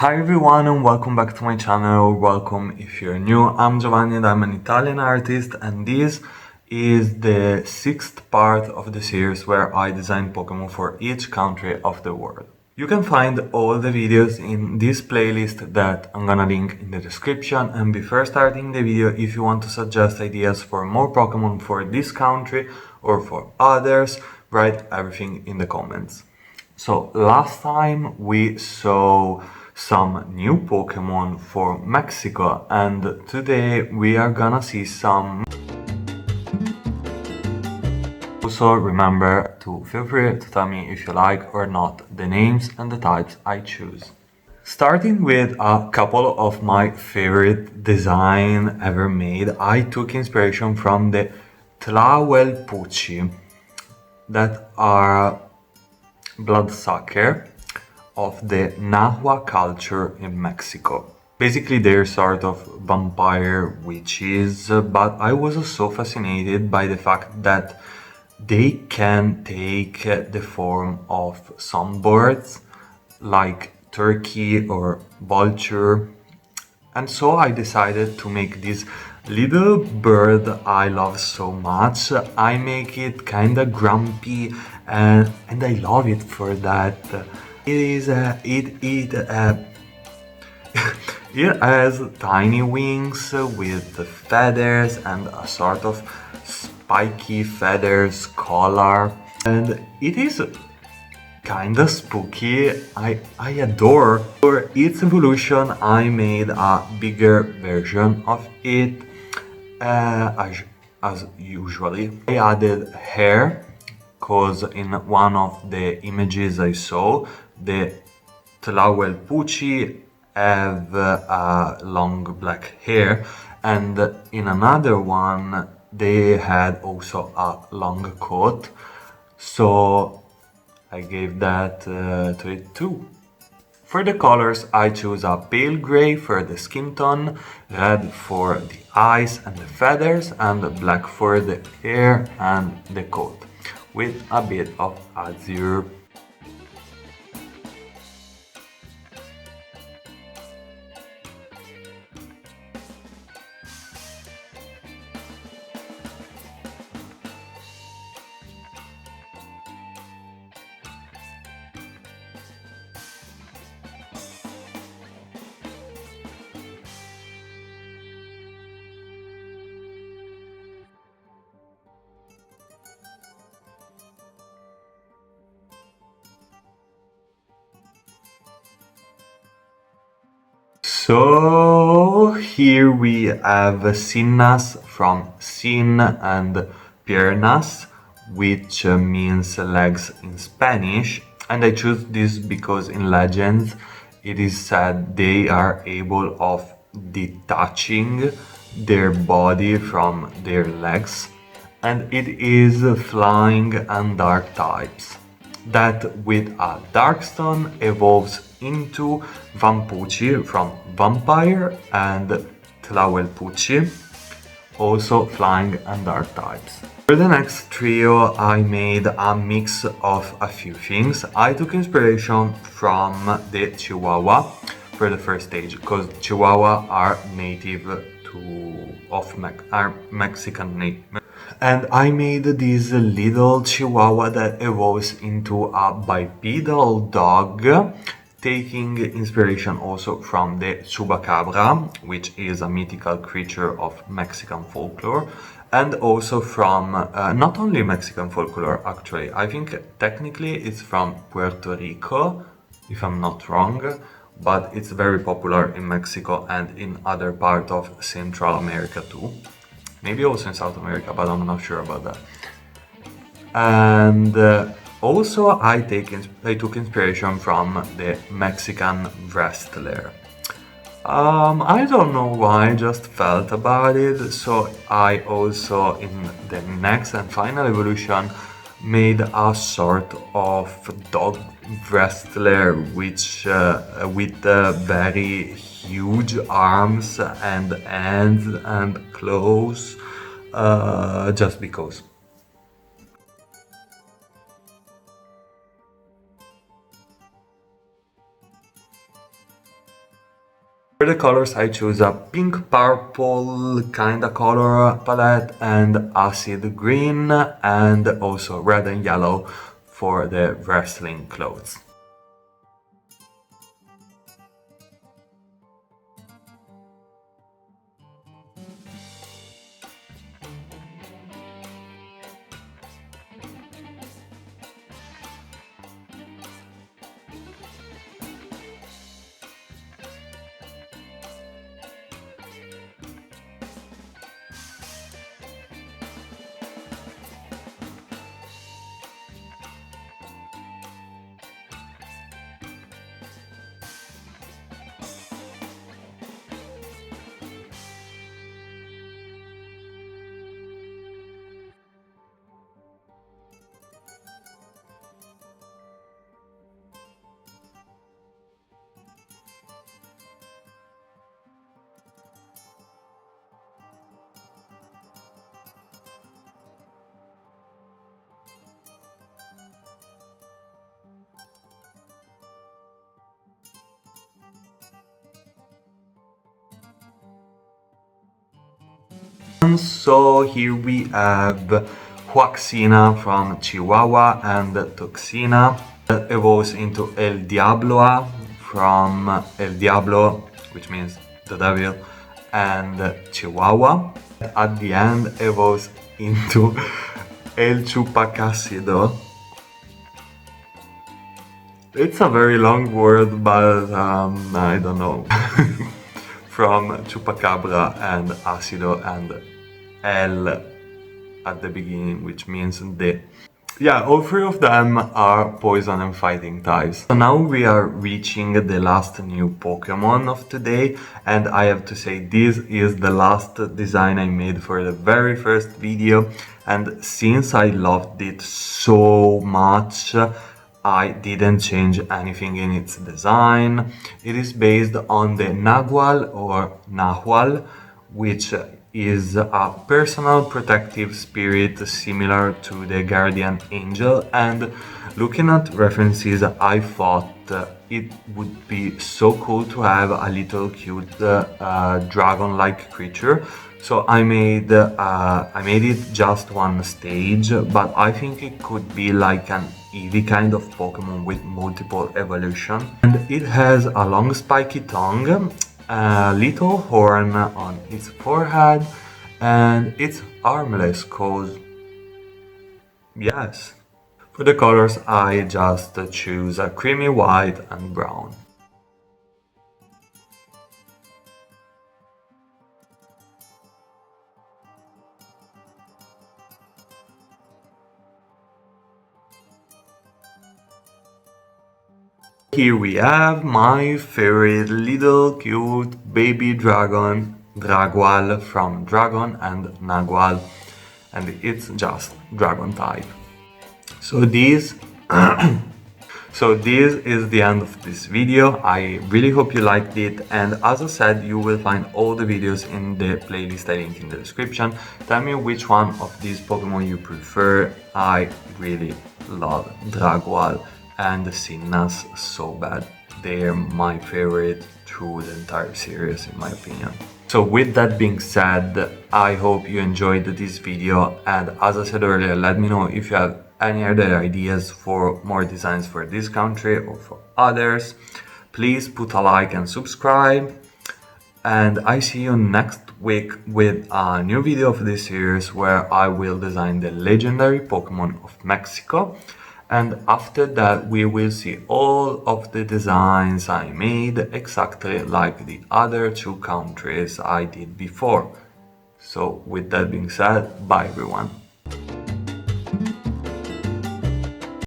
Hi everyone and welcome back to my channel. Welcome if you're new. I'm Giovanni and I'm an Italian artist, and this is the sixth part of the series where I design Pokemon for each country of the world. You can find all the videos in this playlist that I'm gonna link in the description, and before starting the video, if you want to suggest ideas for more Pokemon for this country or for others, write everything in the comments. So last time we saw some new Pokemon for Mexico, and today we are gonna see some. Also remember to feel free to tell me if you like or not the names and the types I choose. Starting with a couple of my favorite design ever made, I took inspiration from the Tlahuelpuchi that are bloodsucker of the Nahua culture in Mexico. Basically, they're sort of vampire witches, but I was so fascinated by the fact that they can take the form of some birds, like turkey or vulture. And so I decided to make this little bird I love so much. I make it kinda grumpy and I love it for that. It has tiny wings with feathers and a sort of spiky feathers collar, and it is kinda spooky. I adore. For its evolution, I made a bigger version of it, as usually. I added hair, cause in one of the images I saw, the Tlahuelpuchi have long black hair, and in another one they had also a long coat, so I gave that to it too. For the colors, I choose a pale gray for the skin tone, red for the eyes and the feathers, and black for the hair and the coat, with a bit of azure. So here we have Sinnas from sin and piernas, which means legs in Spanish, and I choose this because in legends it is said they are able of detaching their body from their legs, and it is flying and dark types that with a Darkstone evolves into Vampuchi from Vampire and Tlahuelpuchi, also flying and dark types. For the next trio I made a mix of a few things. I took inspiration from the Chihuahua for the first stage, because Chihuahua are native are Mexican native. And I made this little Chihuahua that evolves into a bipedal dog, taking inspiration also from the Chupacabra, which is a mythical creature of Mexican folklore, and also from not only Mexican folklore actually, I think technically it's from Puerto Rico, if I'm not wrong, but it's very popular in Mexico and in other parts of Central America too. Maybe also in South America, but I'm not sure about that. And also I took inspiration from the Mexican wrestler. I don't know why, I just felt about it, so I also in the next and final evolution made a sort of dog wrestler which with very huge arms and hands and claws, just because. For the colors I choose a pink purple kinda color palette and acid green and also red and yellow for the wrestling clothes. So here we have Huaxina from Chihuahua and Toxina that evolves into El Diabloa from El Diablo, which means the devil, and Chihuahua. At the end evolves into El Chupacásido. It's a very long word, but I don't know. From Chupacabra and Acido and El at the beginning, which means the. Yeah, all three of them are poison and fighting types. So now we are reaching the last new Pokemon of today, and I have to say this is the last design I made for the very first video, and since I loved it so much, I didn't change anything in its design. It is based on the Nahual or Nahual, which is a personal protective spirit similar to the guardian angel, and looking at references I thought it would be so cool to have a little cute dragon-like creature. So I made it just one stage, but I think it could be like an Eevee kind of Pokemon with multiple evolution. And it has a long spiky tongue, a little horn on its forehead, and it's armless cause yes. For the colors I just choose a creamy white and brown. Here we have my favorite little cute baby dragon, Dragual from Dragon and Nagual, and it's just dragon type. So this is the end of this video. I really hope you liked it, and as I said, you will find all the videos in the playlist I link in the description. Tell me which one of these Pokemon you prefer. I really love Dragual and Sinnas so bad. They're my favorite through the entire series in my opinion. So with that being said, I hope you enjoyed this video, and as I said earlier, let me know if you have any other ideas for more designs for this country or for others. Please put a like and subscribe, and I see you next week with a new video of this series where I will design the legendary Pokemon of Mexico. And after that we will see all of the designs I made exactly like the other two countries I did before. So with that being said, bye everyone.